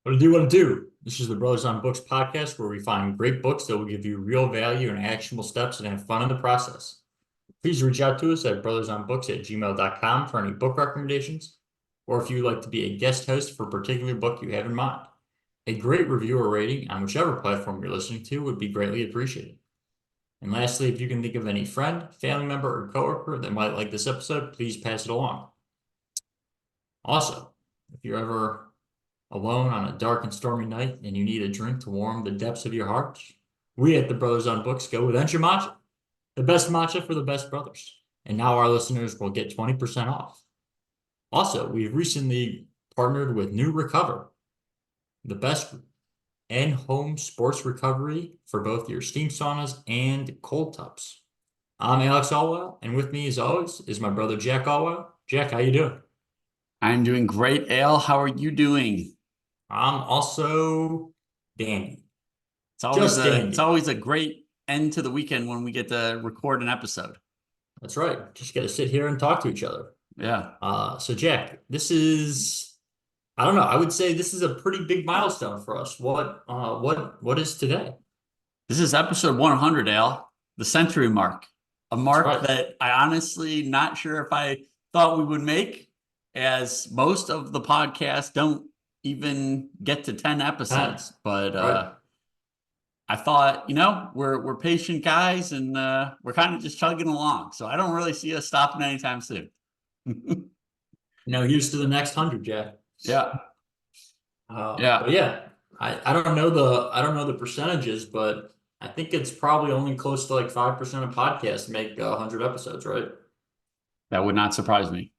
What to do, what to do. This is the Brothers on Books podcast where we find great books that will give you real value and actionable steps and have fun in the process. Please reach out to us at brothersonbooks@gmail.com for any book recommendations, or if you'd like to be a guest host for a particular book you have in mind. A great review or rating on whichever platform you're listening to would be greatly appreciated. And lastly, if you can think of any friend, family member, or coworker that might like this episode, please pass it along. Also, if you're ever alone on a dark and stormy night and you need a drink to warm the depths of your heart, we at the Brothers on Books go with Ensure Matcha, the best matcha for the best brothers. And now our listeners will get 20% off. Also, we've recently partnered with New Recover, the best in-home sports recovery for both your steam saunas and cold tubs. I'm Alex Alwell, and with me, as always, is my brother Jack Alwell. Jack, how you doing? I'm doing great, Al. How are you doing? I'm also dandy, It's always just a it's dandy. always a great end to the weekend when we get to record an episode. That's right. Just got to sit here and talk to each other. Yeah. So Jack, I don't know, I would say this is a pretty big milestone for us. What is today? This is episode 100, Al, the century mark. A That's mark right. that I honestly not sure if I thought we would make, as most of the podcasts don't even get to 10 10. episodes. But Right. I thought, we're patient guys and we're kind of just chugging along. So I don't really see us stopping anytime soon. Here's to the next 100, Jack. Yeah. But Yeah. yeah, I don't know the percentages, but I think it's probably only close to like 5% of podcasts make 100 episodes, right? That would not surprise me.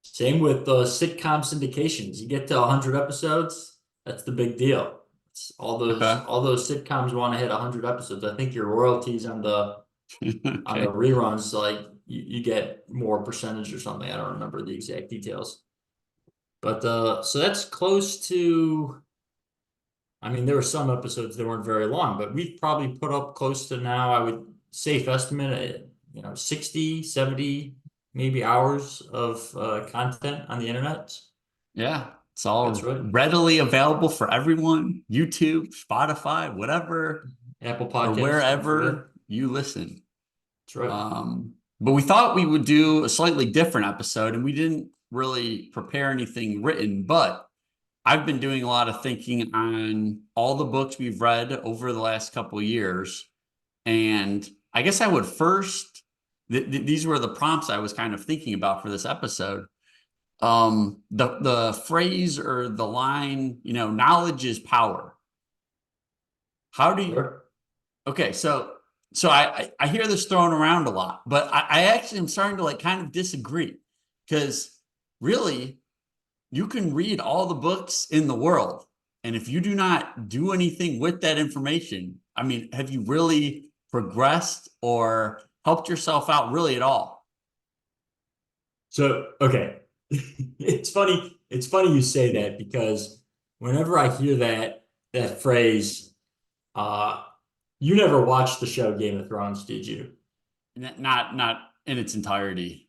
Same with sitcom syndications. You get to 100 episodes, that's the big deal. It's Okay. all those sitcoms want to hit 100 episodes. I think your royalties on the Okay. reruns, like you get more percentage or something. I don't remember the exact details. But so that's close to, I mean, there were some episodes that weren't very long, but we've probably put up close to now, I would safe estimate, 60, 70 maybe hours of content on the internet. Yeah. It's That's all right. readily available for everyone. YouTube, Spotify, whatever Apple or Podcasts, don't forget. wherever you listen. That's right. But we thought we would do a slightly different episode and we didn't really prepare anything written, but I've been doing a lot of thinking on all the books we've read over the last couple of years. And I guess I would first, these were the prompts I was kind of thinking about for this episode. The phrase or the line, knowledge is power. How do you, Sure. okay, so I hear this thrown around a lot, but I actually am starting to like kind of disagree because really you can read all the books in the world. And if you do not do anything with that information, I mean, have you really progressed or helped yourself out really at all? So, okay. It's funny you say that because whenever I hear that phrase, uh, you never watched the show Game of Thrones, did you? Not in its entirety.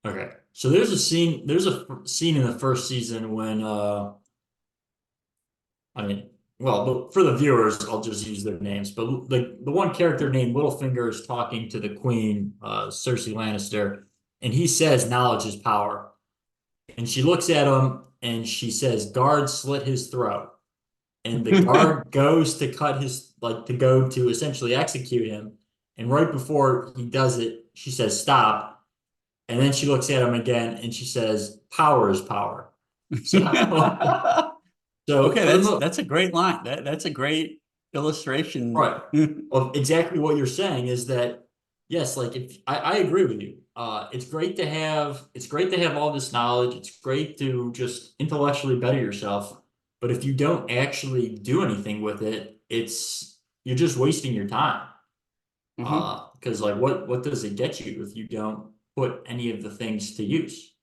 Okay. So there's a scene in the first season when I mean, well, but for the viewers, I'll just use their names. But the one character named Littlefinger is talking to the Queen, Cersei Lannister, and he says knowledge is power. And she looks at him and she says, "Guard, slit his throat." And the guard goes to cut his, like, to go to essentially execute him. And right before he does it, she says, "Stop." And then she looks at him again and she says, "Power is power." So, so Okay, for the that's a great line. That's a great illustration. right. Well, exactly what you're saying is that yes, like if I agree with you. It's great to have all this knowledge. It's great to just intellectually better yourself. But if you don't actually do anything with it, you're just wasting your time. Mhm. Because like what does it get you if you don't put any of the things to use?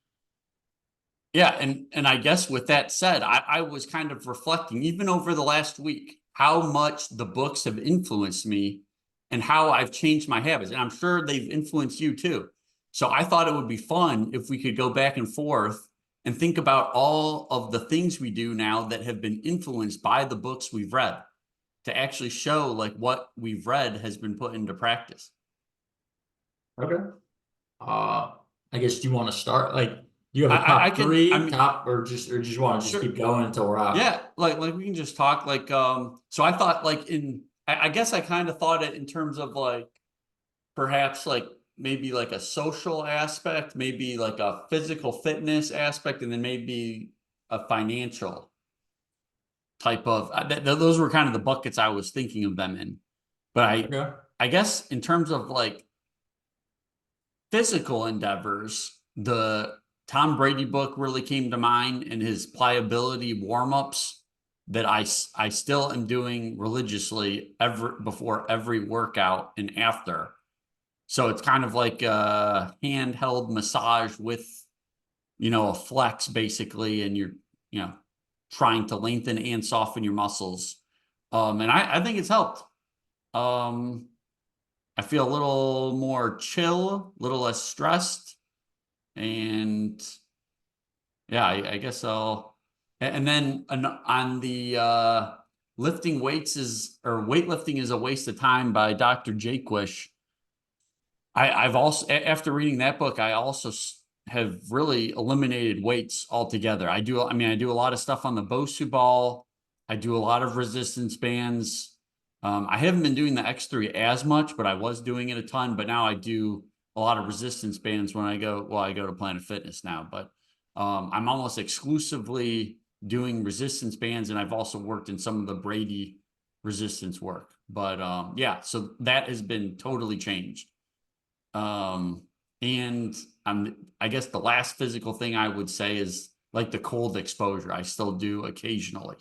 Yeah, and I guess with that said, I was kind of reflecting even over the last week how much the books have influenced me and how I've changed my habits. And I'm sure they've influenced you too. So I thought it would be fun if we could go back and forth and think about all of the things we do now that have been influenced by the books we've read to actually show like what we've read has been put into practice. Okay. Uh, I guess do you want to start? Like, do you have a I top can, I three, mean, top, or just want to just sure. keep going until we're out? Yeah, like we can just talk so I thought like I guess I kind of thought it in terms of like perhaps like maybe like a social aspect, maybe like a physical fitness aspect, and then maybe a financial type of those were kind of the buckets I was thinking of them in. But Okay. I guess in terms of like physical endeavors, the Tom Brady book really came to mind and his pliability warm-ups that I still am doing religiously every before every workout and after. So it's kind of like a handheld massage with, a flex basically, and you're, you know, trying to lengthen and soften your muscles. And I think it's helped. Um, I feel a little more chill, a little less stressed, and yeah, I guess I'll. And then on the lifting weights is or weightlifting is a waste of time by Dr. Jaquish. I've also after reading that book, I also have really eliminated weights altogether. I do a lot of stuff on the Bosu ball. I do a lot of resistance bands. I haven't been doing the X3 as much, but I was doing it a ton. But now I do a lot of resistance bands when I go. Well, I go to Planet Fitness now, but I'm almost exclusively doing resistance bands, and I've also worked in some of the Brady resistance work. But yeah, so that has been totally changed. Um, and I guess the last physical thing I would say is like the cold exposure. I still do occasionally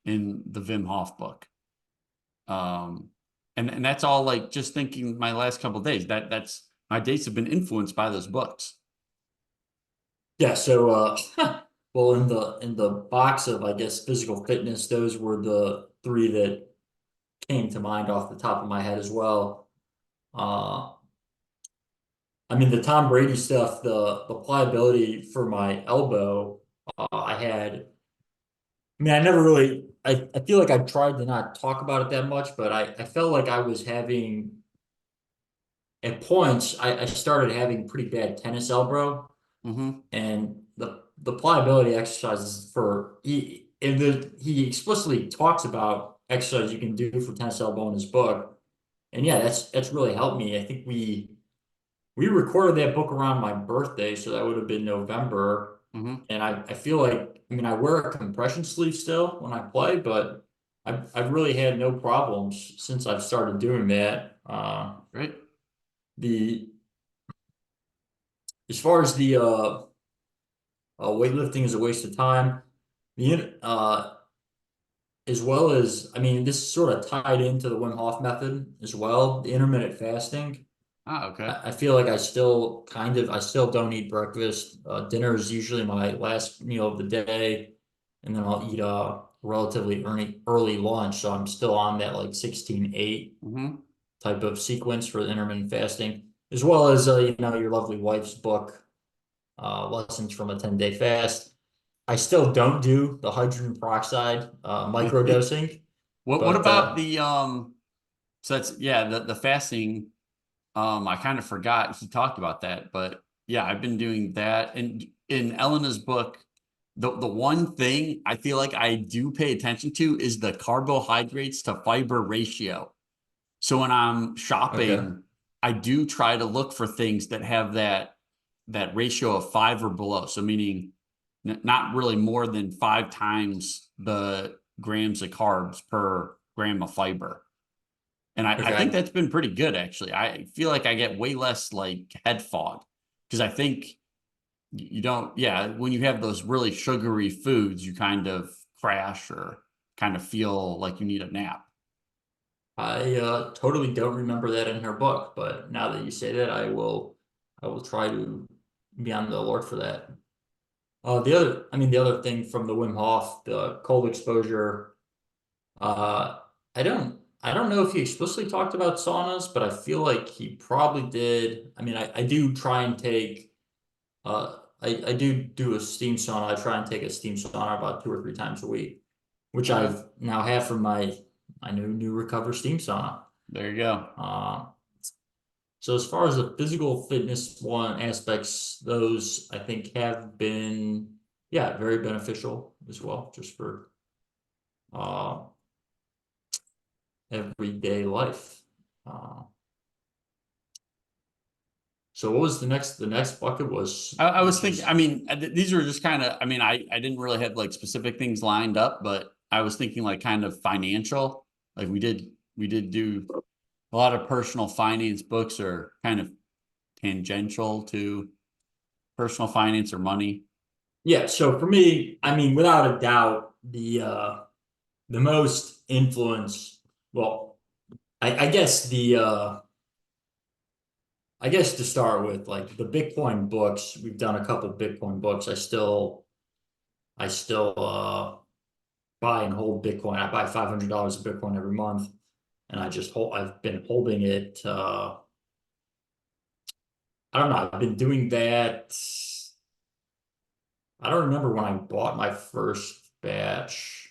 in the Wim Hof book. Um, and that's all like just thinking my last couple of days. That's my dates have been influenced by those books. Yeah. So, well, in the box of, I guess, physical fitness, those were the three that came to mind off the top of my head as well. Uh, I mean, the Tom Brady stuff, the pliability for my elbow, I had. I mean, I never really. I feel like I've tried to not talk about it that much, but I felt like I was having at points. I started having pretty bad tennis elbow, Mm-hmm. and the pliability exercises for he explicitly talks about exercise you can do for tennis elbow in his book, and yeah, that's really helped me. I think we recorded that book around my birthday, so that would have been November. Mm-hmm. And I feel like, I mean, I wear a compression sleeve still when I play, but I've really had no problems since I've started doing that. Great. The As far as the weightlifting is a waste of time. As well as, I mean, this is sort of tied into the Wim Hof method as well, the intermittent fasting. Ah, okay. I feel like I still don't eat breakfast. Dinner is usually my last meal of the day, and then I'll eat a relatively early lunch. So I'm still on that like 16-8 Mm-hmm. type of sequence for the intermittent fasting, as well as your lovely wife's book, Lessons from a 10-Day Fast. I still don't do the hydrogen peroxide microdosing, What but about the so that's yeah, the fasting. I kind of forgot he talked about that, but yeah, I've been doing that. And in Elena's book, the one thing I feel like I do pay attention to is the carbohydrates to fiber ratio. So when I'm okay, shopping, I do try to look for things that have that ratio of 5 or below. So meaning not really more than 5 times the grams of carbs per gram of fiber. And I think okay. that's been pretty good, actually. I feel like I get way less like head fog because I think you don't, yeah, when you have those really sugary foods, you kind of crash or kind of feel like you need a nap. I totally don't remember that in her book, but now that you say that, I will try to be on the alert for that. The other thing from the Wim Hof, the cold exposure, I don't know if he explicitly talked about saunas, but I feel like he probably did. I mean, I do try and take I do a steam sauna. I try and take a steam sauna about 2 or 3 times a week, which Okay, I've now have from my new Recover steam sauna. there you go. Uh, so as far as the physical fitness one aspects, those I think have been, yeah, very beneficial as well, just for uh, everyday life. Uh, so what was the next? The next bucket was I was thinking, I just, mean, these were just kind of, I mean, I didn't really have like specific things lined up, but I was thinking like kind of financial. Like we did do a lot of personal finance books or kind of tangential to personal finance or money. yeah. So for me, I mean, without a doubt, the most influence. Well, I guess I guess to start with, like the Bitcoin books, we've done a couple Bitcoin books. I still buy and hold Bitcoin. I buy $500 of Bitcoin every month, and I've been holding it. I don't know. I've been doing that. I don't remember when I bought my first batch.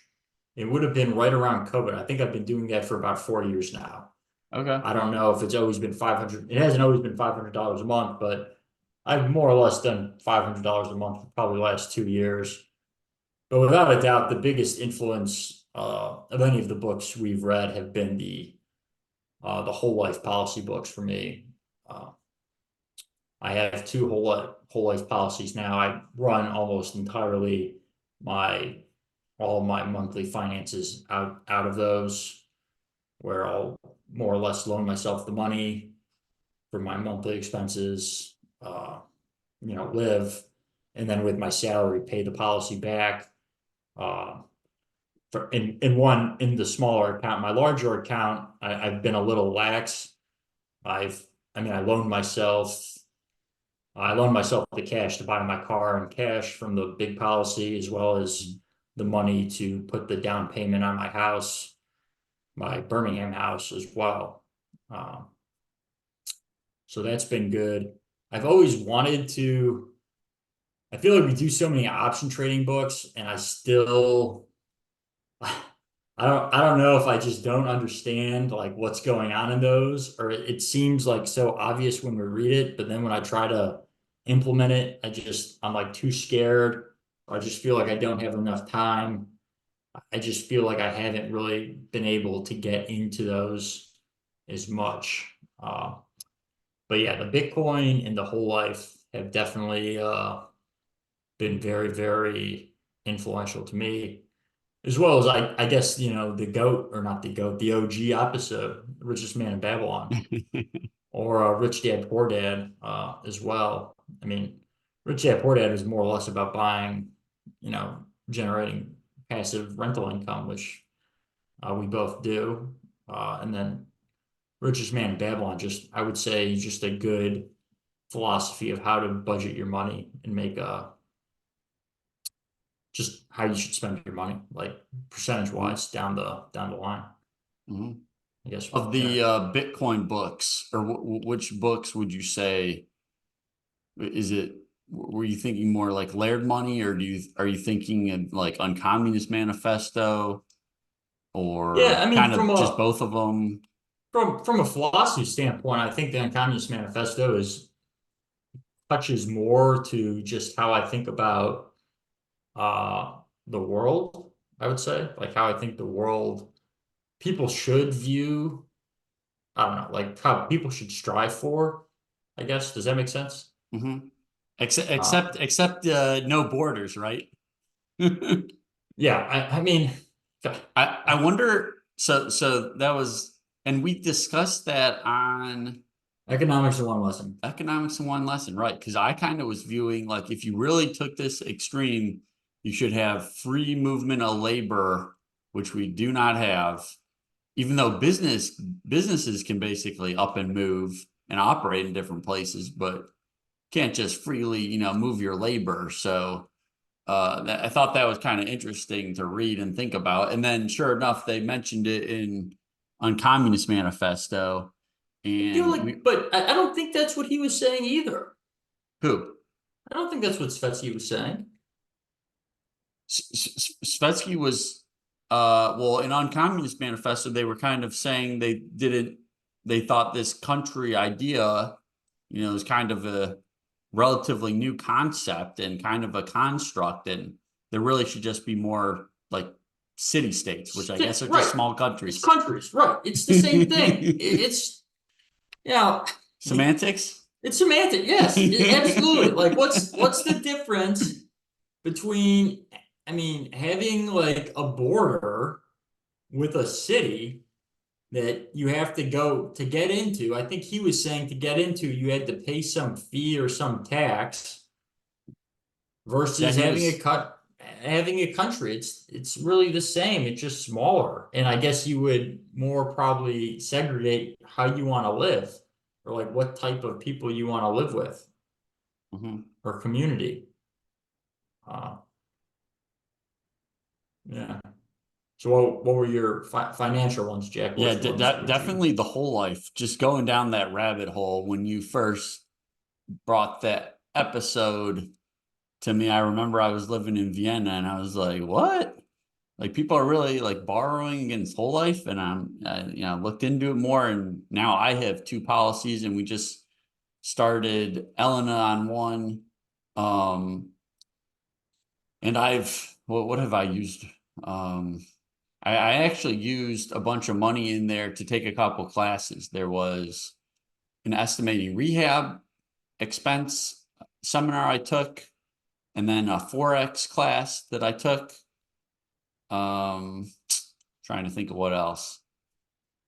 It would have been right around COVID. I think I've been doing that for about 4 years now. Okay. I don't know if it's always been 500. It hasn't always been $500 a month, but I've more or less done $500 a month for probably the last 2 years. But without a doubt, the biggest influence of any of the books we've read have been the whole life policy books for me. Uh, I have two whole life policies now. I run almost entirely my all my monthly finances out of those, where I'll more or less loan myself the money for my monthly expenses, live, and then with my salary, pay the policy back. Uh, for in the smaller account, my larger account, I've been a little lax. I've, I mean, I loaned myself the cash to buy my car and cash from the big policy, as well as the money to put the down payment on my house, my Birmingham house as well. Um, so that's been good. I've always wanted to. I feel like we do so many option trading books, and I don't know if I just don't understand like what's going on in those, or it seems like so obvious when we read it, but then when I try to implement it, I'm like too scared, or I just feel like I don't have enough time. I just feel like I haven't really been able to get into those as much. But yeah, the Bitcoin and the whole life have definitely been very, very influential to me, as well as I guess, the GOAT, or not the GOAT, the OG episode, Richest Man in Babylon, or Rich Dad Poor Dad as well. I mean, Rich Dad Poor Dad is more or less about buying, generating passive rental income, which we both do. And then Richest Man in Babylon, just I would say just a good philosophy of how to budget your money and make just how you should spend your money, like percentage Mhm. wise down the line. Mhm. I guess, Of yeah. the Bitcoin books, or which books would you say is it? Were you thinking more like Laird Money, or are you thinking of like Uncommunist Manifesto, Yeah, or I mean, kind of just both of them? from a philosophy standpoint, I think the Uncommunist Manifesto is touches more to just how I think about uh the world, I would say. Like how I think the world people should view, I don't know, like how people should strive for, I guess. Does that make sense? Hmm. Except Uh except except no borders, right? yeah, I mean, I wonder. So that was, and we discussed that on economics is one lesson. economics in one lesson, right? Because I kind of was viewing like if you really took this extreme, you should have free movement of labor, which we do not have, even though businesses can basically up and move and operate in different places, but can't just freely, move your labor. So I thought that was kind of interesting to read and think about. And then, sure enough, they mentioned it in on Communist Manifesto, I feel and like, but I don't think that's what he was saying either. who? I don't think that's what Svetsky was saying. Svetsky was well, in Uncommunist Manifesto, they were kind of saying they thought this country idea, is kind of a relatively new concept and kind of a construct, and there really should just be more like city states, which I guess are just Right. small It's countries. countries, right? It's the same thing. It's you know, Semantics. it's semantic. Yes, absolutely. Like, what's the difference between, I mean, having like a border with a city that you have to go to get into? I think he was saying to get into, you had to pay some fee or some tax Yeah, versus he was. having a country. It's really the same. It's just smaller. And I guess you would more probably segregate how you want to live or like what type of people you want to live with Mhm. or community. Uh, yeah. So what were your financial ones, Jack? Yeah, Which ones would you? definitely the whole life. Just going down that rabbit hole when you first brought that episode to me. I remember I was living in Vienna and I was like, what? Like people are really like borrowing against whole life. And looked into it more. And now I have two policies and we just started Elena on one. Um, and what have I used? Um, I actually used a bunch of money in there to take a couple classes. There was an estimating rehab expense seminar I took, and then a Forex class that I took. Um, Trying to think of what else.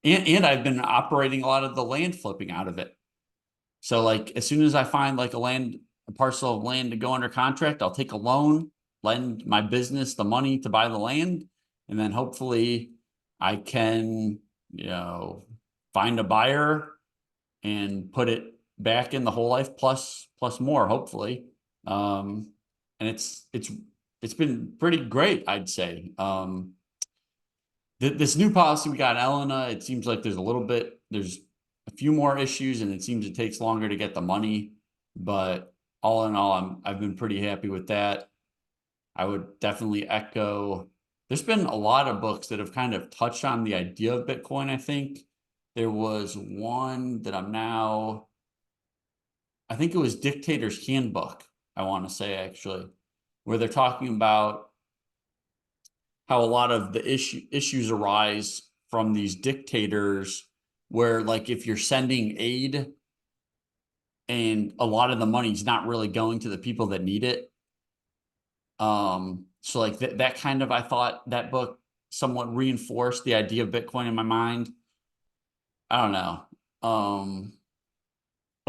And I've been operating a lot of the land flipping out of it. So like as soon as I find like a parcel of land to go under contract, I'll take a loan, lend my business the money to buy the land, and then hopefully I can, find a buyer and put it back in the whole life plus more, hopefully. And it's been pretty great, I'd say. This new policy we got in Elena, it seems like there's a few more issues and it seems it takes longer to get the money. But all in all, I've been pretty happy with that. I would definitely echo. There's been a lot of books that have kind of touched on the idea of Bitcoin, I think. There was one that I think it was Dictator's Handbook, I want to say actually, where they're talking about how a lot of the issues arise from these dictators where like if you're sending aid and a lot of the money's not really going to the people that need it. So like that kind of, I thought that book somewhat reinforced the idea of Bitcoin in my mind. I don't know.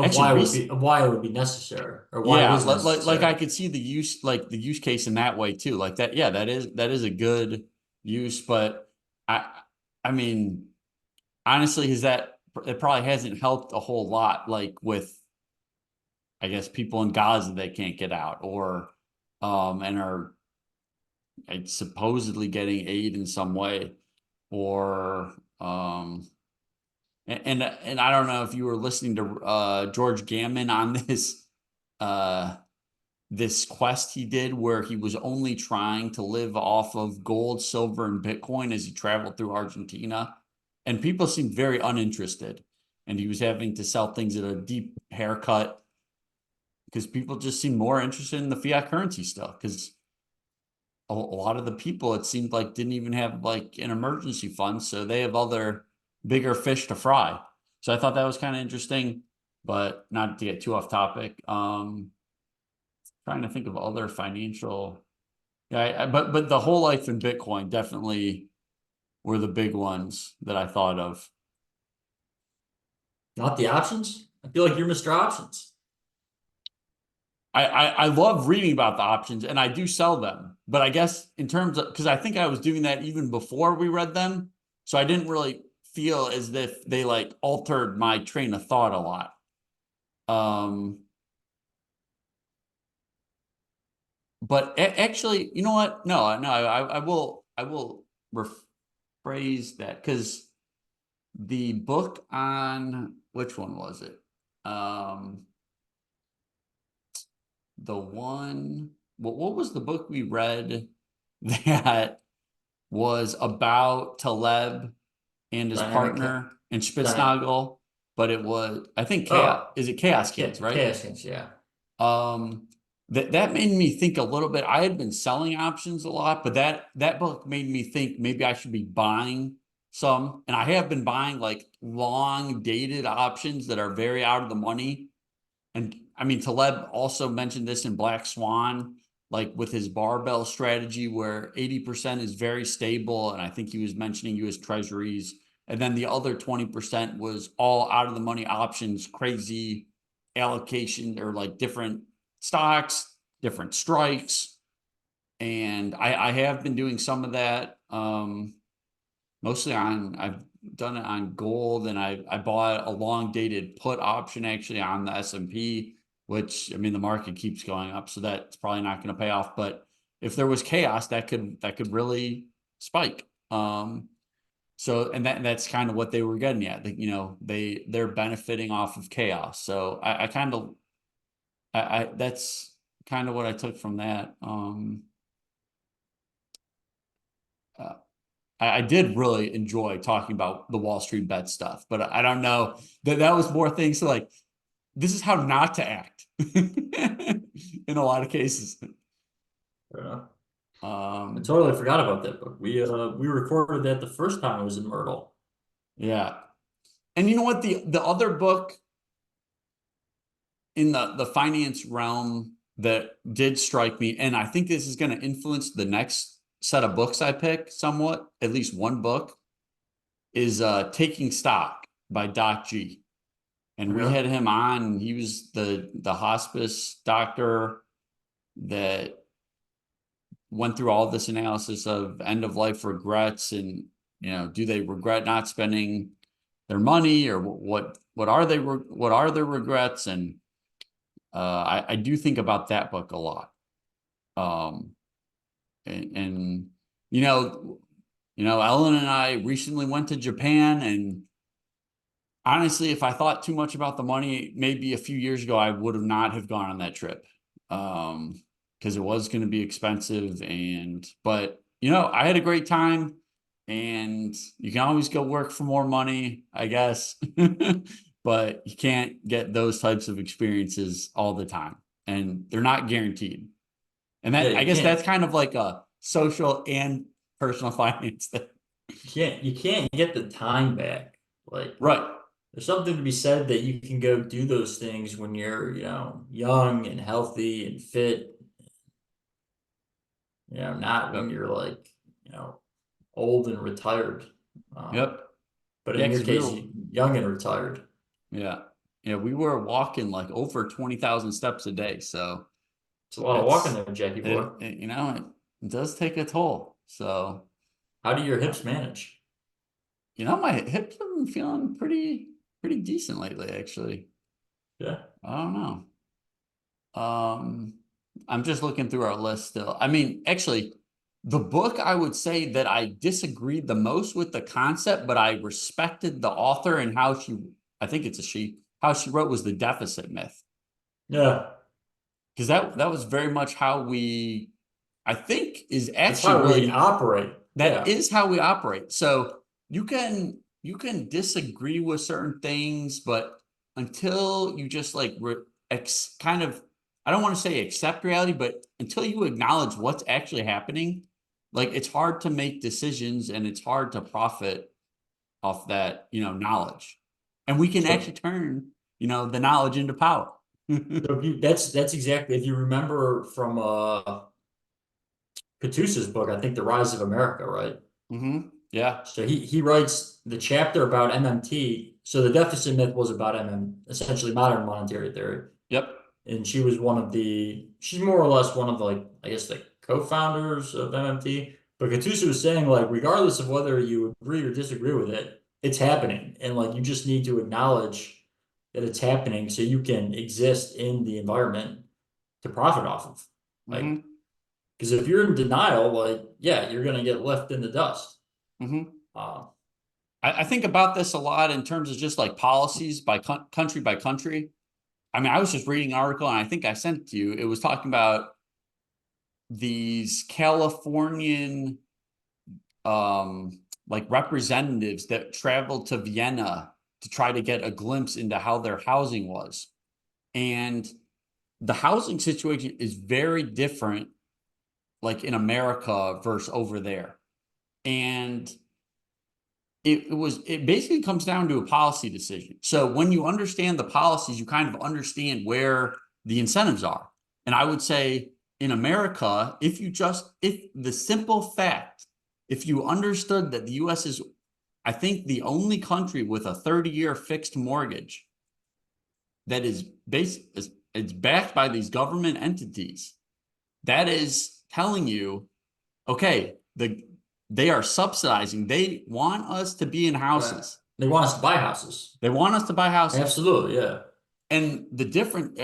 Actually, Why it would be necessary or why it yeah, is like I necessary. could see the use case in that way too. Like that, yeah, that is a good use, but I I mean, honestly, it probably hasn't helped a whole lot, like with I guess people in Gaza that can't get out or and are supposedly getting aid in some way, or and I don't know if you were listening to George Gammon on uh this quest he did where he was only trying to live off of gold, silver, and Bitcoin as he traveled through Argentina. And people seemed very uninterested. And he was having to sell things at a deep haircut because people just seemed more interested in the fiat currency stuff. Because a lot of the people, it seemed like, didn't even have like an emergency fund. So they have other bigger fish to fry. So I thought that was kind of interesting, but not to get too off topic. Trying to think of other financial. Yeah, but the whole life in Bitcoin definitely were the big ones that I thought of. Not the options. I feel like you're Mr. Options. I love reading about the options and I do sell them, but I guess in terms of because I think I was doing that even before we read them, so I didn't really feel as if they like altered my train of thought a lot. Um, but actually, you know what? No, I will rephrase that because the book on which one was it? Um, the one, what was the book we read that was about Taleb and his Dynamic, partner and dynamic. Spitznagel, but it was, I think, Chaos. Oh, Is it Chaos Kids, right? chaos things. Yeah. Um, that made me think a little bit. I had been selling options a lot, but that book made me think maybe I should be buying some. And I have been buying like long dated options that are very out of the money. And I mean, Taleb also mentioned this in Black Swan, like with his barbell strategy, where 80% is very stable. And I think he was mentioning US Treasuries. And then the other 20% was all out of the money options, crazy allocation or like different stocks, different strikes. And I have been doing some of that. Mostly I've done it on gold, and I bought a long dated put option actually on the S&P, which I mean the market keeps going up, so that's probably not going to pay off. But if there was chaos, that could really spike. So and that's kind of what they were getting at. They're benefiting off of chaos. So I kind of I that's kind of what I took from that. Uh, I did really enjoy talking about the Wall Street bet stuff, but I don't know that was more things like this is how not to act in a lot of cases. Fair enough. I Um, totally forgot about that book. We recorded that the first time it was in Myrtle. yeah. And you know what? The other book in the finance realm that did strike me, and I think this is going to influence the next set of books I pick somewhat, at least one book, is Taking Stock by Doc G. And we Okay. had him on, and he was the hospice doctor that went through all this analysis of end of life regrets, and do they regret not spending their money, or what are their regrets? And I do think about that book a lot. um and Ellen and I recently went to Japan, and honestly, if I thought too much about the money, maybe a few years ago, I would have not have gone on that trip. Because it was going to be expensive, but I had a great time, and you can always go work for more money, I guess. But you can't get those types of experiences all the time, and they're not guaranteed. And Yeah, that, I you guess can't. that's kind of like a social and personal finance thing. You can't get the time back. Like Right. there's something to be said that you can go do those things when you're, young and healthy and fit, not when Yep. you're like, you know, old and retired. Um, Yep. but Yeah, in your because we case, were young and retired. Yeah. Yeah, we were walking like over 20,000 steps a day. So It's a lot of walking that's there, Jackie boy. it does take a toll. So, How do your uh, hips manage? my hips have been feeling pretty decent lately, actually. Yeah. I don't know. Um, I'm just looking through our list still. I mean, actually, the book I would say that I disagreed the most with the concept, but I respected the author and I think it's a she, how she wrote was The Deficit Myth. Yeah. Because that was very much how we, I think, is That's actually how we really, operate. that Yeah. is how we operate. So you can disagree with certain things, but until you just like kind of, I don't want to say accept reality, but until you acknowledge what's actually happening, like it's hard to make decisions, and it's hard to profit off that knowledge. And we can So actually turn the knowledge into power. So if you, that's exactly, if you remember from Katusha's book, I think The Rise of America, right? Yeah. So he writes the chapter about MMT. So the deficit myth was about essentially modern monetary theory. Yep. And she's more or less one of the, like, I guess the co-founders of MMT. But Katusha was saying, like, regardless of whether you agree or disagree with it, it's happening. And like you just need to acknowledge that it's happening so you can exist in the environment to profit off of. Like, hmm because if you're in denial, like, yeah, you're gonna get left in the dust. hmm Uh, I think about this a lot in terms of just like policies by country by country. I mean, I was just reading an article and I think I sent it to you. It was talking about these Californian like representatives that traveled to Vienna to try to get a glimpse into how their housing was. And the housing situation is very different, like in America versus over there. And it basically comes down to a policy decision. So when you understand the policies, you kind of understand where the incentives are. And I would say in America, if the simple fact, if you understood that the US is, I think, the only country with a 30-year fixed mortgage that is it's backed by these government entities, that is telling you, okay, they are subsidizing. They want us to be in Right. houses. They want us to buy houses. They want us to buy houses. Absolutely, yeah. And the different,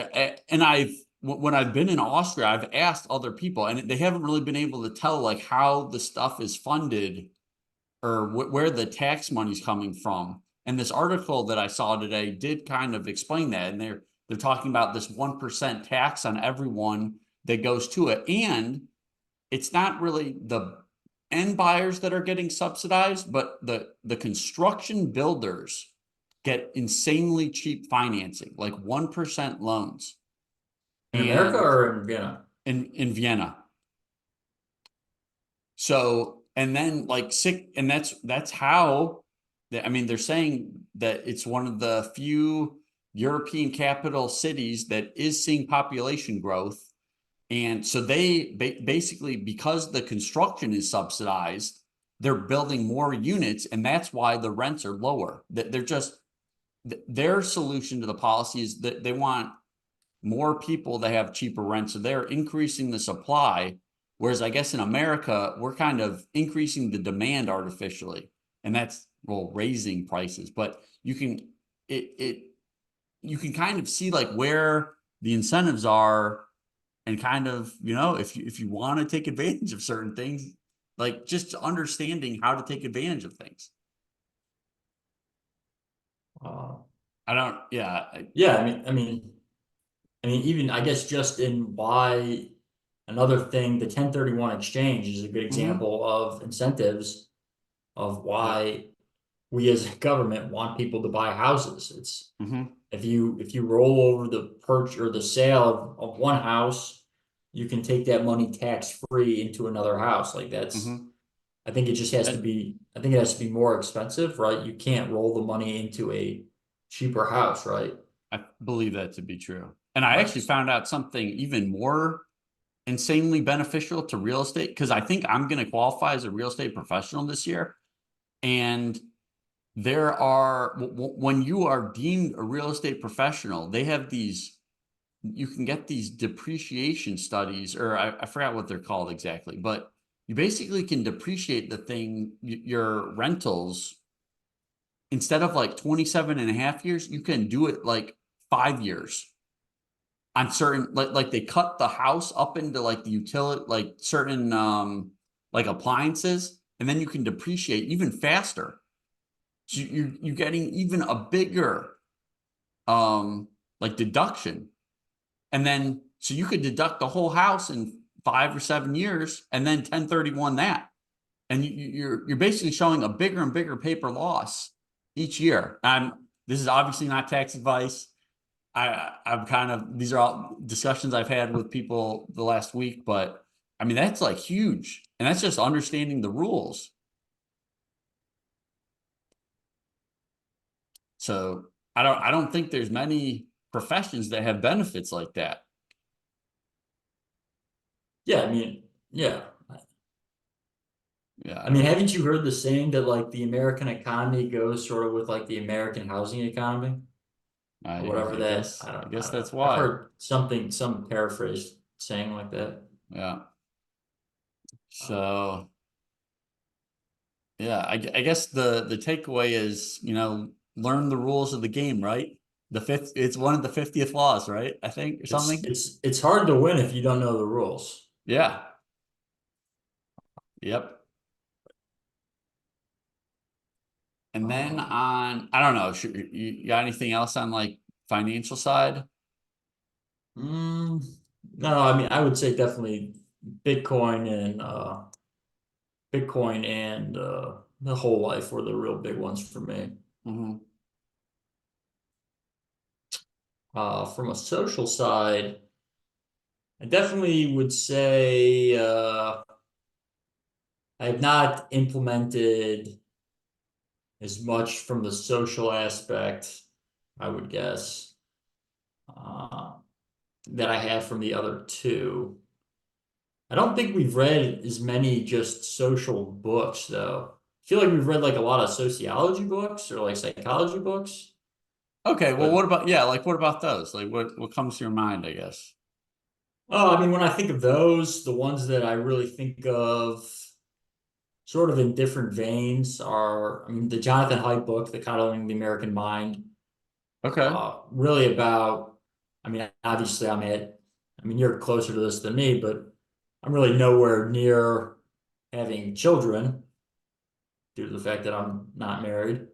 and when I've been in Austria, I've asked other people, and they haven't really been able to tell like how the stuff is funded or where the tax money's coming from. And this article that I saw today did kind of explain that. And they're talking about this 1% tax on everyone that goes to it. And it's not really the end buyers that are getting subsidized, but the construction builders get insanely cheap financing, like 1% loans. In America And or in Vienna? in Vienna. So, and then like sick, and that's how I mean, they're saying that it's one of the few European capital cities that is seeing population growth. And so they basically, because the construction is subsidized, they're building more units, and that's why the rents are lower. That they're just their solution to the policy is that they want more people to have cheaper rent. So they're increasing the supply. Whereas I guess in America, we're kind of increasing the demand artificially. And that's, well, raising prices. But it you can kind of see like where the incentives are, and kind of, if you want to take advantage of certain things, like just understanding how to take advantage of things. Uh, I don't, yeah. yeah, even I guess just in why another thing, the 1031 exchange is a good Mhm. example of incentives of Yep. why we as a government want people to buy houses. It's Mhm. if you roll over the purchase or the sale of one house, you can take that money tax free into another house. Like that's Mhm. I think it just has to And be I think it has to be more expensive, right? You can't roll the money into a cheaper house, right? I believe that to be true. And I Right. actually found out something even more insanely beneficial to real estate, because I think I'm going to qualify as a real estate professional this year. And there are, when you are deemed a real estate professional, they have these, you can get these depreciation studies, or I forgot what they're called exactly, but you basically can depreciate the thing, your rentals, instead of like 27 and a half years, you can do it like 5 years on certain, like they cut the house up into like the utility, like certain like appliances, and then you can depreciate even faster. So you're getting even a bigger like deduction. And then so you could deduct the whole house in 5 or 7 years and then 1031 that. And you're basically showing a bigger and bigger paper loss each year. This is obviously not tax advice. I'm kind of, these are all discussions I've had with people the last week, but I mean that's like huge. And that's just understanding the rules. So I don't think there's many professions that have benefits like that. Yeah, yeah. Yeah, I I mean, don't haven't you heard the saying that like the American economy goes sort of with like the American housing economy or whatever that I I guess don't know. that's I've why. heard some paraphrase saying like that. Yeah. Uh, So yeah, I guess the takeaway is, learn the rules of the game, right? It's one of the 50th laws, right? I think, or it's something. it's it's hard to win if you don't know the rules. Yeah. Yep. And then Um, on, I don't know, you got anything else on like financial side? Mm, no, I mean, I would say definitely Bitcoin and the whole life were the real big ones for me. Mhm. From a social side, I definitely would say I have not implemented as much from the social aspect, I would guess, uh, that I have from the other two. I don't think we've read as many just social books, though. I feel like we've read like a lot of sociology books or like psychology books, Okay, well, what but about yeah, like what about those? Like what comes to your mind, I guess? oh, I mean, when I think of those, the ones that I really think of sort of in different veins are, I mean, the Jonathan Haidt book, The Coddling the American Mind, Okay. really about, I mean, obviously I mean, you're closer to this than me, but I'm really nowhere near having children due to the fact that I'm not married.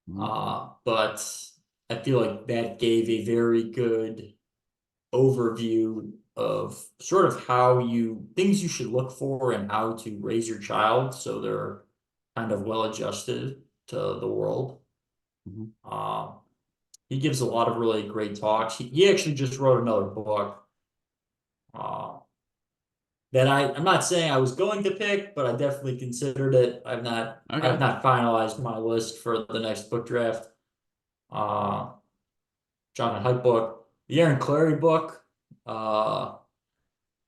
Mhm. But I feel like that gave a very good overview of sort of how things you should look for and how to raise your child so they're kind of well adjusted to the world. Mhm. Uh, he gives a lot of really great talks. He actually just wrote another book uh, that I'm not saying I was going to pick, but I definitely considered it. I've Okay. not finalized my list for the next book draft. Uh, John Haidt book, the Aaron Clary book, uh,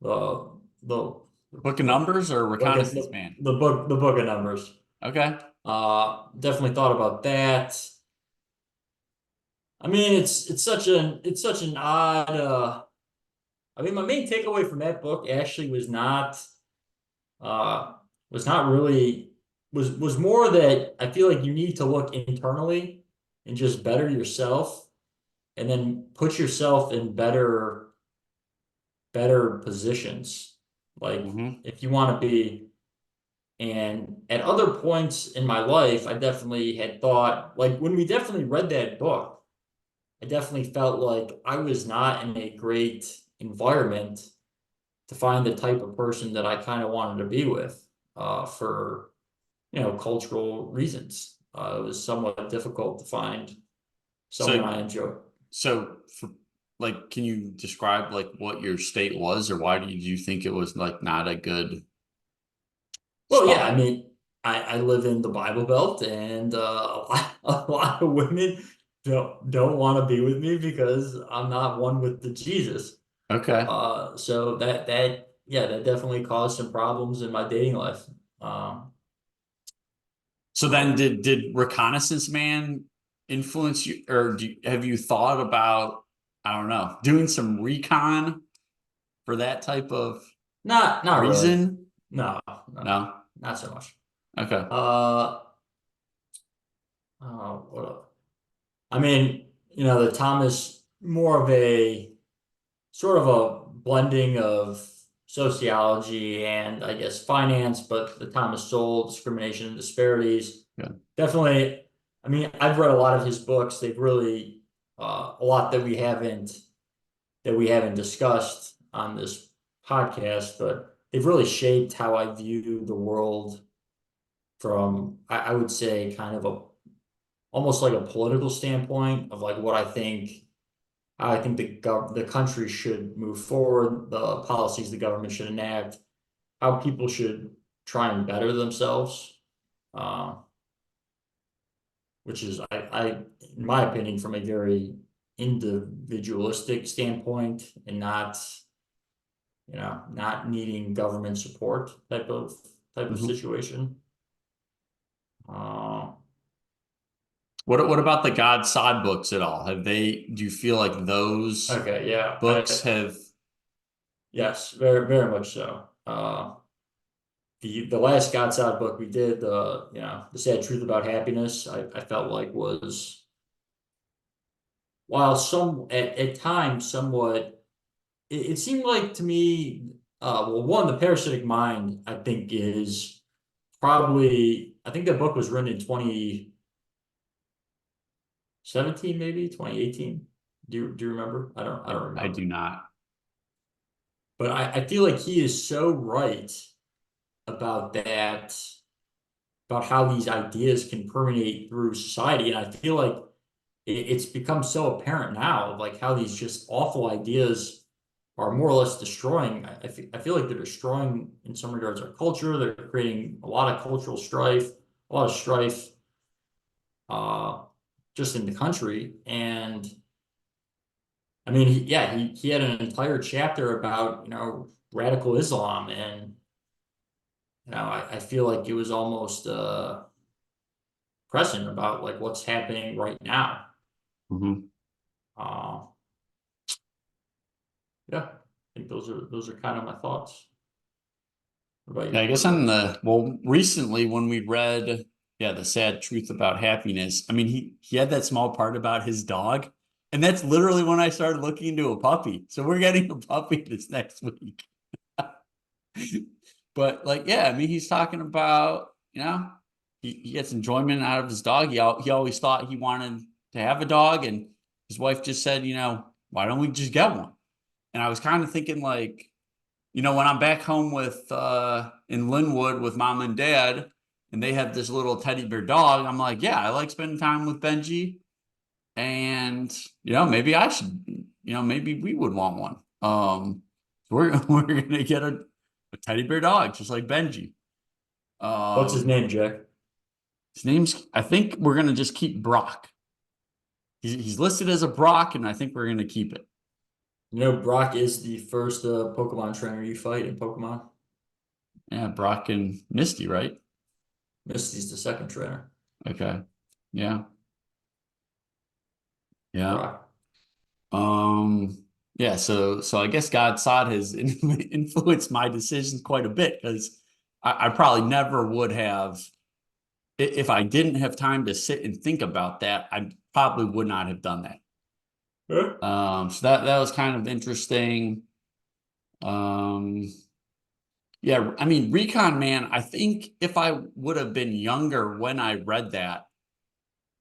the the Book of the Numbers or book Reconnaissance Man? the book of numbers. Okay. Definitely thought about that. I mean, it's such an odd. I mean, my main takeaway from that book actually uh was not really was more that I feel like you need to look internally and just better yourself, and then put yourself in better positions. Like Hmm. if you want to be, and at other points in my life, I definitely had thought, like when we definitely read that book, I definitely felt like I was not in a great environment to find the type of person that I kind of wanted to be with, for, cultural reasons. It was somewhat difficult to find someone So I enjoy. so for, like can you describe like what your state was or why did you think it was like not a good Well, yeah, I spot? mean, I live in the Bible Belt, and a lot of women don't want to be with me because I'm not one with the Jesus. Okay. So that definitely caused some problems in my dating life. So then So did Reconnaissance Man influence you or have you thought about I don't know, doing some recon for that type of not really. reason? No, No. not so much. Okay. Uh, what else? I mean, the Thomas more of a sort of a blending of sociology and I guess finance, but the Thomas Sowell discrimination and disparities. Yeah. Definitely, I mean, I've read a lot of his books. They've really a lot that we haven't discussed on this podcast, but they've really shaped how I view the world from I would say kind of a almost like a political standpoint of like what I think how I think the country should move forward, the policies the government should enact, how people should try and better themselves, uh, which is in my opinion, from a very individualistic standpoint and not needing government support type of Mhm. situation. Uh, What about the God Sod books at all? Do you feel like those okay, yeah, books have yes, very very much so. The last God's Out book we did, the sad truth about happiness, I felt like was while at times somewhat it seemed like to me well one the parasitic mind I think is probably I think that book was written in 2017 maybe 2018 Do you remember? I don't I do remember. not. But I feel like he is so right about that, about how these ideas can permeate through society. And I feel like it's become so apparent now, like how these just awful ideas are more or less destroying. I feel like they're destroying, in some regards, our culture. They're creating a lot of cultural strife, a lot of strife, uh, just in the country. And I mean, he had an entire chapter about, radical Islam. And, I feel like it was almost, prescient about like what's happening right now. Mhm. Uh, yeah, I think those are kind of my thoughts. What about Yeah, you? I guess on the well, recently when we read, yeah, The Sad Truth About Happiness, I mean, he had that small part about his dog, and that's literally when I started looking into a puppy. So we're getting a puppy this next week. But like, yeah, I mean, he's talking about, he gets enjoyment out of his dog. He always thought he wanted to have a dog, and his wife just said, why don't we just get one? And I was kind of thinking like, when I'm back home with in Linwood with mom and dad, and they have this little teddy bear dog, I'm like, yeah, I like spending time with Benji, and maybe I should, maybe we would want one. We're gonna get a teddy bear dog just like Benji. What's his Um, name, Jack? his name's I think we're gonna just keep Brock. He's listed as a Brock, and I think we're gonna keep it. Brock is the first Pokemon trainer you fight in Pokemon. Yeah, Brock and Misty, right? Misty's the second trainer. Okay. Yeah. Yeah. Brock. Um, yeah, so I guess God Sod has influenced my decisions quite a bit because I probably never would have if I didn't have time to sit and think about that, I probably would not have done that. Huh? So that was kind of interesting. Um, yeah, I mean, Recon Man, I think if I would have been younger when I read that,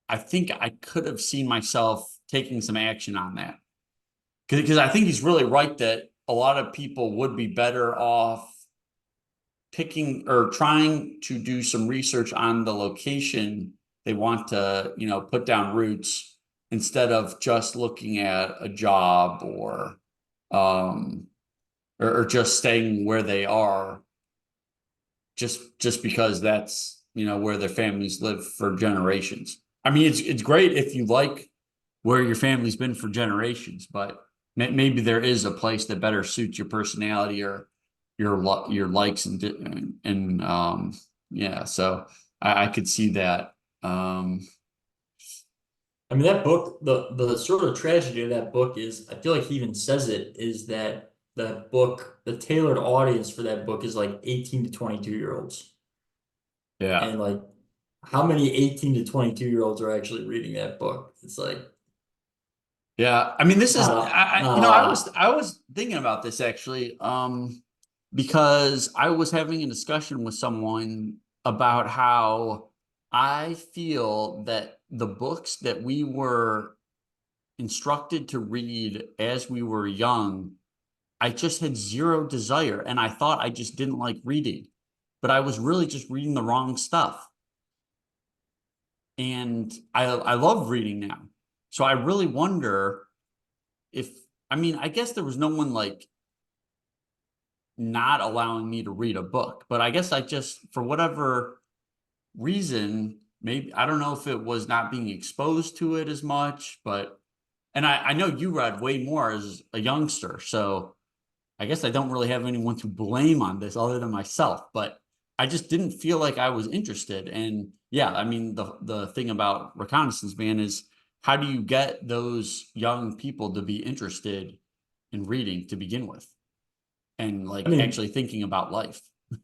I think I could have seen myself taking some action on that. Because I think he's really right that a lot of people would be better off picking or trying to do some research on the location they want to, put down roots instead of just looking at a job um or just staying where they are just because that's where their families live for generations. I mean, it's great if you like where your family's been for generations, but maybe there is a place that better suits your personality or your likes and yeah. So I could see that. Um, I mean, that book, the sort of tragedy of that book is, I feel like he even says it, is that that book, the tailored audience for that book is like 18 to 22-year-olds. yeah. And like, how many 18 to 22-year-olds are actually reading that book? It's like Yeah, I mean, this not is a not a I was thinking about this actually, because I was having a discussion with someone about how I feel that the books that we were instructed to read as we were young, I just had zero desire, and I thought I just didn't like reading, but I was really just reading the wrong stuff, and I love reading now, so I really wonder if I mean, I guess there was no one like not allowing me to read a book, but I guess I just, for whatever reason, maybe I don't know if it was not being exposed to it as much, but and I know you read way more as a youngster, so I guess I don't really have anyone to blame on this other than myself, but I just didn't feel like I was interested. And yeah, I mean the thing about Reconnaissance Man is how do you get those young people to be interested in reading to begin with and I like mean, actually thinking about life?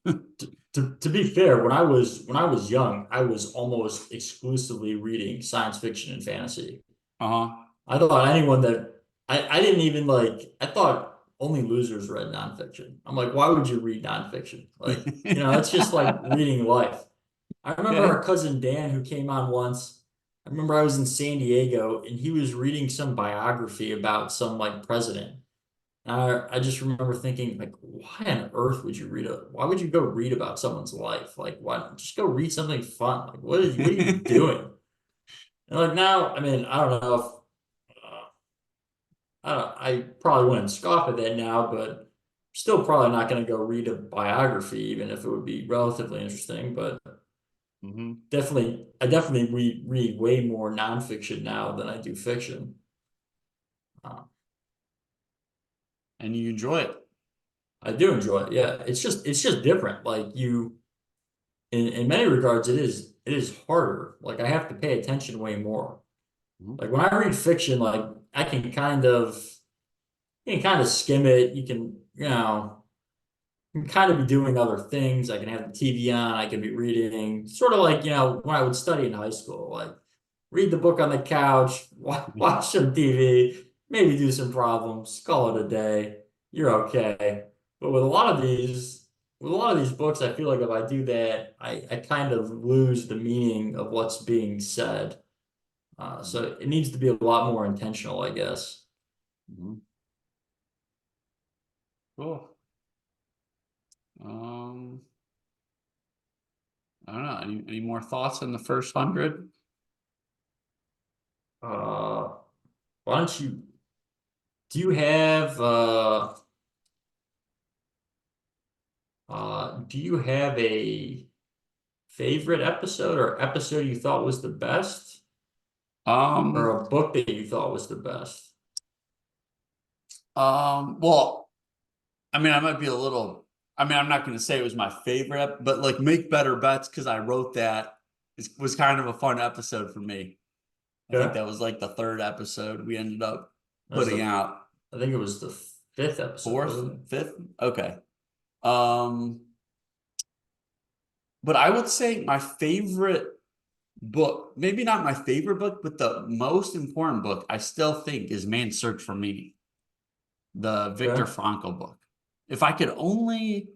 to be fair, when I was young, I was almost exclusively reading science fiction and fantasy. Uh-huh. I thought anyone that I didn't even like, I thought only losers read nonfiction. I'm like, why would you read nonfiction? Like, it's just like reading life. I remember Okay. our cousin Dan who came on once. I remember I was in San Diego and he was reading some biography about some like president. And I just remember thinking like, why on earth would you why would you go read about someone's life? Like, why don't just go read something fun? Like, what are you doing? And like now, I mean, I don't know if I probably wouldn't scoff at that now, but still probably not going to go read a biography, even if it would be relatively interesting. But Mhm. I definitely read way more nonfiction now than I do fiction. Uh, And you enjoy it. I do enjoy it. Yeah, it's just different. Like in many regards, it is harder. Like I have to pay attention way more. Mhm. Like when I read fiction, like I can kind of you can kind of skim it. You can can kind of be doing other things. I can have the TV on, I can be reading, sort of like, when I would study in high school, like read the book on the couch, watch some TV, maybe do some problems, call it a day. You're okay. But with a lot of these books, I feel like if I do that, I kind of lose the meaning of what's being said. Mhm. So it needs to be a lot more intentional, I guess. Mhm. Cool. Um, I don't know. Any more thoughts on the first 100? Uh, why don't you, do you have, do you have a favorite episode or episode you thought was the best, or Um, a book that you thought was the best? well, I mean, I might be a little, I mean, I'm not going to say it was my favorite, but like Make Better Bets, because I wrote that, was kind of a fun episode for me. I think Okay. that was like the third episode we ended up That's putting out. I think it was the fifth episode, Fourth, wasn't it? fifth? Okay. Um, but I would say my favorite book, maybe not my favorite book, but the most important book I still think is Man's Search for Meaning, the Viktor Okay. Frankl book. If I could only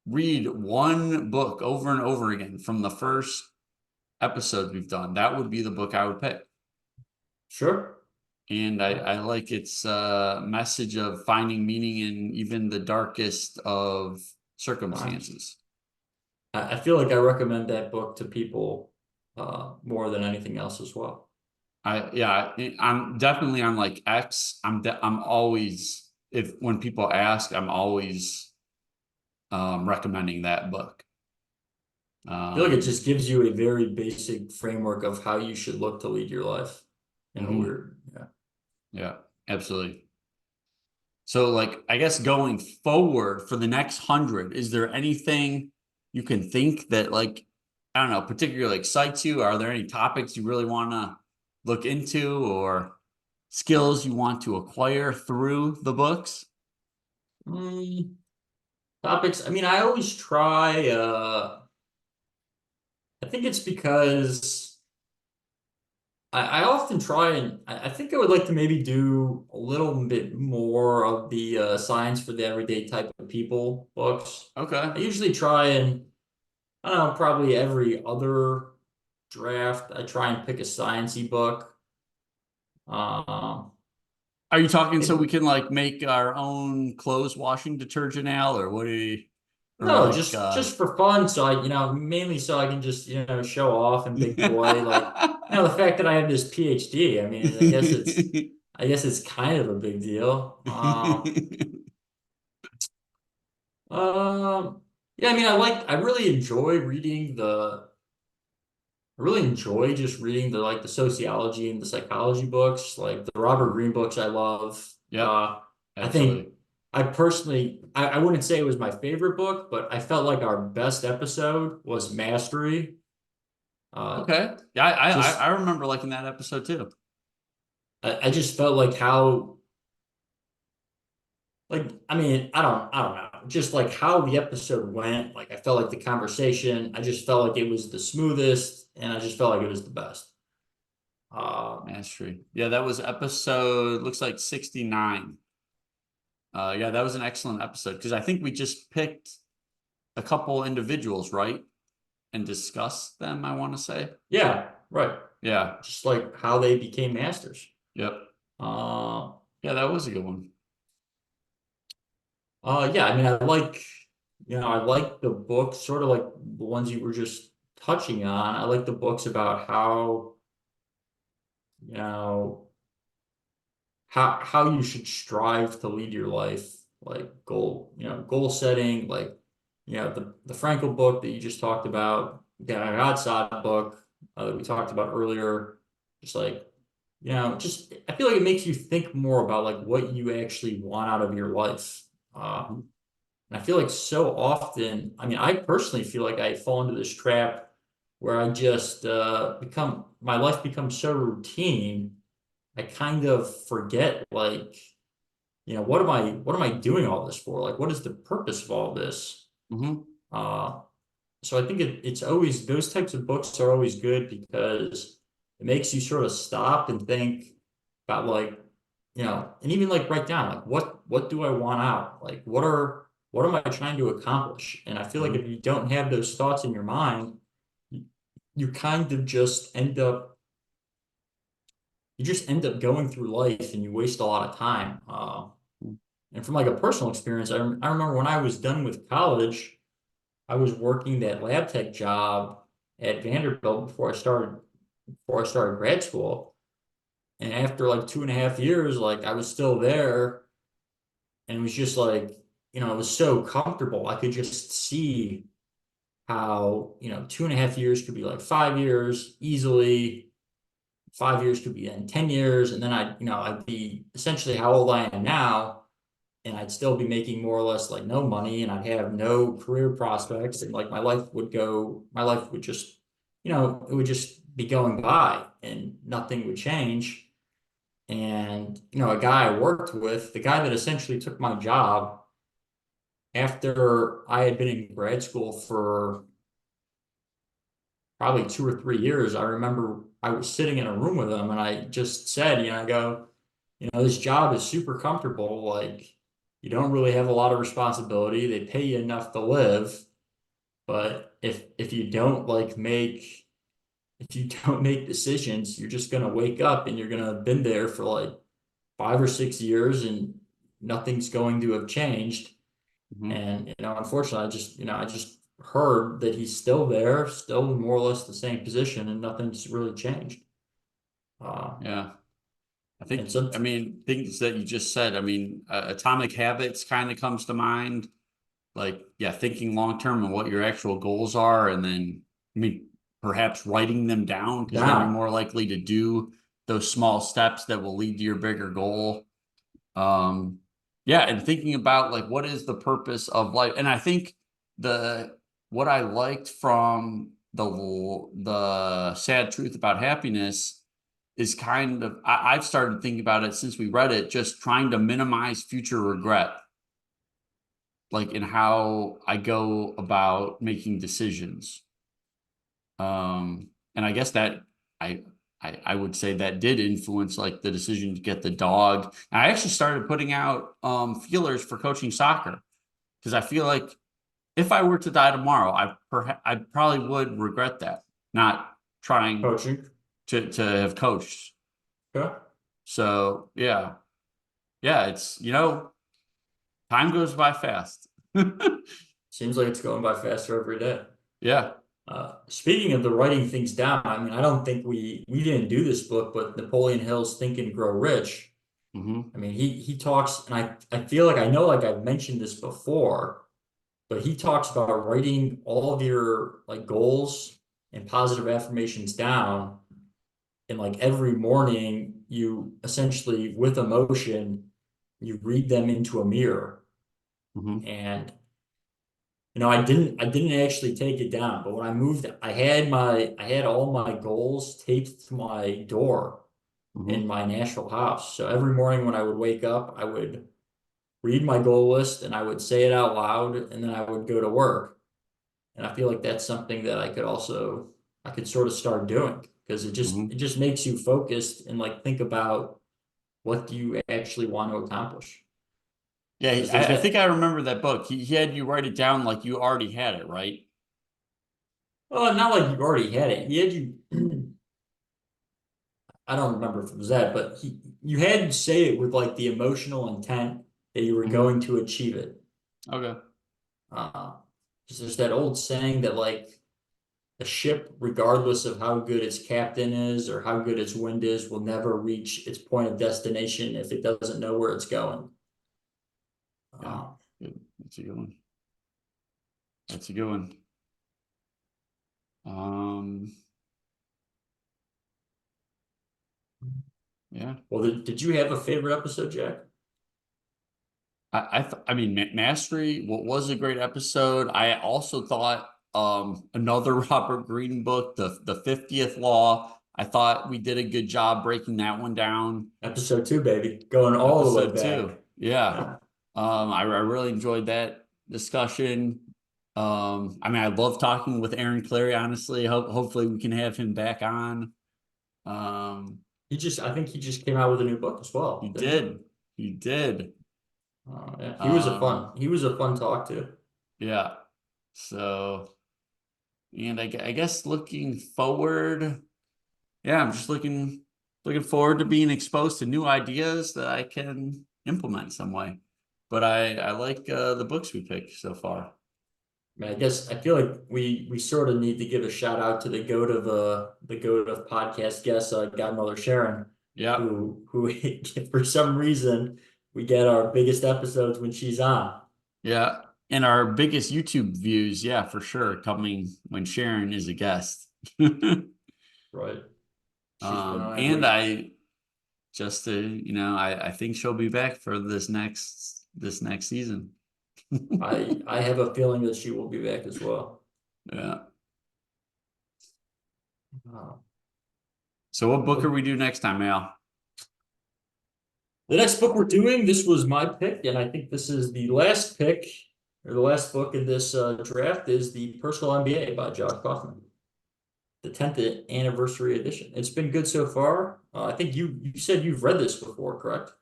read one book over and over again from the first episodes we've done, that would be the book I would pick. Sure. And I like its message of finding meaning in even the darkest of Fine. circumstances. I feel like I recommend that book to people more than anything else as well. Yeah, I'm definitely on like X. I'm always, if when people ask, I'm always recommending that book. I feel like it Um, just gives you a very basic framework of how you should look to lead your life in a mhm, weird, yeah. yeah, absolutely. So, like, I guess going forward for the next 100, is there anything you can think that, like, I don't know, particularly excites you? Are there any topics you really want to look into or skills you want to acquire through the books? Mm, topics. I mean, I always try, I think it's because I often try and I think I would like to maybe do a little bit more of the science for the everyday type of people books. Okay. I usually try and I don't know, probably every other draft, I try and pick a sciencey book. Um, Are you talking so we maybe can like make our own clothes washing detergent, Al, or what are you, or no, like just for fun. So mainly so I can just show off and big boy like the fact that I have this PhD. I mean, I guess it's kind of a big deal. Yeah, I mean, I really enjoy reading I really enjoy just reading the like the sociology and the psychology books, like the Robert Greene books I love. Yep, I think absolutely. I wouldn't say it was my favorite book, but I felt like our best episode was Mastery. Uh, Okay. Yeah, I just remember liking that episode too. I just felt like how like I mean I don't know just like how the episode went. Like I felt like the conversation. I just felt like it was the smoothest, and I just felt like it was the best. Uh, Mastery. Yeah, that was episode, looks like 69. Yeah, that was an excellent episode because I think we just picked a couple individuals, right? And discussed them, I want to say. yeah, right. Yeah. just like how they became masters. Yep. Uh, Yeah, that was a good one. yeah, I mean, I like the books, sort of like the ones you were just touching on. I like the books about how, you know, how you should strive to lead your life, like goal setting, like, the Frankel book that you just talked about, the Godsod book that we talked about earlier, just like, just I feel like it makes you think more about like what you actually want out of your life. Uh, Mhm. And I feel like so often, I mean, I personally feel like I fall into this trap where I just my life becomes so routine. I kind of forget, like, what am I doing all this for? Like, what is the purpose of all this? Mhm. Uh, so I think it's always, those types of books are always good because it makes you sort of stop and think about, like, and even like write down, like, what do I want out? Like, what am I trying to accomplish? And I feel like Mhm. if you don't have those thoughts in your mind, you, you kind of just end up going through life and you waste a lot of time. And from like a personal experience, I remember when I was done with college, I was working that lab tech job at Vanderbilt before I started grad school. And after like 2.5 years, like I was still there, and it was just like, it was so comfortable. I could just see how, 2.5 years could be like 5 years easily. 5 years could be in 10 years. And then I'd be essentially how old I am now, and I'd still be making more or less like no money, and I'd have no career prospects, and like my life would just, it would just be going by and nothing would change. And, a guy I worked with, the guy that essentially took my job after I had been in grad school for probably 2 or 3 years, I remember I was sitting in a room with him and I just said, I go, this job is super comfortable. Like, you don't really have a lot of responsibility. They pay you enough to live. But if you don't if you don't make decisions, you're just gonna wake up and you're gonna have been there for like 5 or 6 years and nothing's going to have changed. Mhm. And unfortunately, I just heard that he's still there, still more or less the same position, and nothing's really changed. Uh, Yeah. and so, I mean, things that you just said, I mean, Atomic Habits kind of comes to mind. Like, yeah, thinking long term and what your actual goals are. And then, I mean, perhaps writing them down because then you're down. more likely to do those small steps that will lead to your bigger goal. Um, yeah, and thinking about like what is the purpose of life. And I think the what I liked from the sad truth about happiness is kind of I've started thinking about it since we read it, just trying to minimize future regret, like in how I go about making decisions. And I guess that I, I would say that did influence like the decision to get the dog. And I actually started putting out feelers for coaching soccer because I feel like if I were to die tomorrow, I probably would regret that, not trying Coaching. to have coached. Okay. So yeah, it's time goes by fast. Seems like it's going by faster every day. Yeah. Speaking of the writing things down, I mean, I don't think we didn't do this book, but Napoleon Hill's Think and Grow Rich. Hmm. I mean, he talks, and I feel like I know, like I've mentioned this before, but he talks about writing all of your like goals and positive affirmations down, and like every morning you essentially, with emotion, you read them into a mirror. Hmm. And I didn't actually take it down, but when I moved, I had all my goals taped to my door in Hmm. my Nashville house. So every morning when I would wake up, I would read my goal list and I would say it out loud, and then I would go to work. And I feel like that's something that I could sort of start doing, because it just Hmm. it just makes you focused and like think about what do you actually want to accomplish. Yeah, Because there's I think that. I remember that book. He had you write it down like you already had it, right? Well, not like you already had it. He had you I don't remember if it was that, but you had to say it with like the emotional intent that you were Mhm. going to achieve it. Okay. Uh, 'Cause there's that old saying that like a ship, regardless of how good its captain is or how good its wind is, will never reach its point of destination if it doesn't know where it's going. Yeah. Uh, Good. That's a good one. That's a good one. Um, yeah. well, did you have a favorite episode, Jack? I mean, Mastery was a great episode. I also thought another Robert Greene book, the 50th Law. I thought we did a good job breaking that one down. Episode two, baby, going all the way Episode back. two. Yeah. Yeah. I really enjoyed that discussion. I mean, I love talking with Aaron Clary, honestly. Hopefully we can have him back on. Um, I think he just came out with a new book as he well, didn't he? did. He did. Yeah, Um, he was a fun talk too. yeah. So, and I guess looking forward, yeah, I'm just looking forward to being exposed to new ideas that I can implement some way. But I like the books we picked so far. I mean, I guess I feel like we sort of need to give a shout out to the goat of podcast guest, Godmother Sharon, Yeah. who for some reason we get our biggest episodes when she's on. Yeah. And our biggest YouTube views, yeah, for sure, coming when Sharon is a guest. Right. She's been on And every. I just to, I think she'll be back for this next season. I have a feeling that she will be back as well. Yeah. Uh, So what book are but we do next time, Al? the next book we're doing, this was my pick, and I think this is the last pick or the last book in this draft is the Personal MBA by Josh Kaufman, the 10th anniversary edition. It's been good so far. I think you said you've read this before, correct?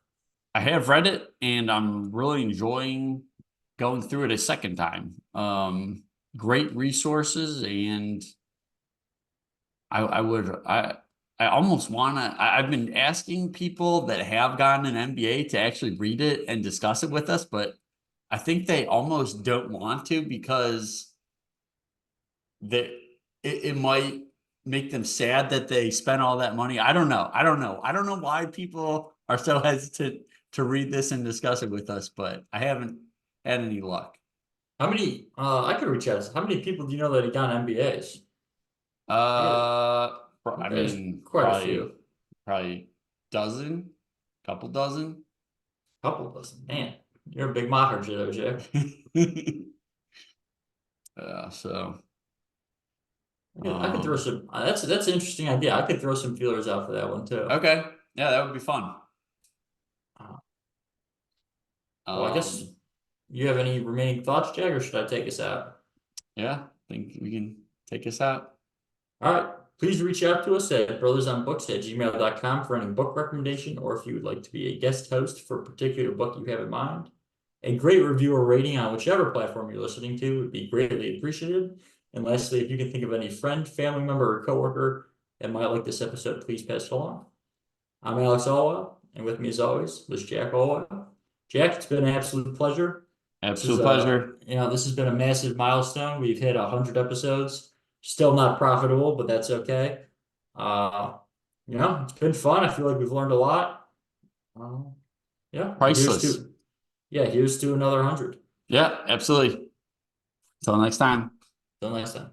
I have read it and I'm really enjoying going through it a second time. Great resources and I almost wanna I've been asking people that have gotten an MBA to actually read it and discuss it with us, but I think they almost don't want to because that it might make them sad that they spent all that money. I don't know. I don't know. I don't know why people are so hesitant to read this and discuss it with us, but I haven't had any luck. How many? I could reach out. How many people do you know that have done MBAs? I I there's mean, quite a probably few, probably dozen, couple dozen. couple dozen. Man, you're a big mocker, Joe, Jack. So I could throw um, some. That's an interesting idea. I could throw some feelers out for that one too. okay, yeah, that would be fun. Uh, well, I guess Um, you have any remaining thoughts, Jack, or should I take us out? yeah, I think we can take us out. All right. Please reach out to us at brothersonbooks@gmail.com for any book recommendation, or if you would like to be a guest host for a particular book you have in mind. A great review or rating on whichever platform you're listening to would be greatly appreciated. And lastly, if you can think of any friend, family member, or coworker that might like this episode, please pass it along. I'm Alex Alwell, and with me as always was Jack Alwell. Jack, it's been an absolute pleasure. Absolute pleasure. This has been a massive milestone. We've hit 100 episodes. Still not profitable, but that's okay. Uh, it's been fun. I feel like we've learned a lot. Uh, yeah, and Priceless. here's to another 100. Yeah, absolutely. Until next time. Till next time.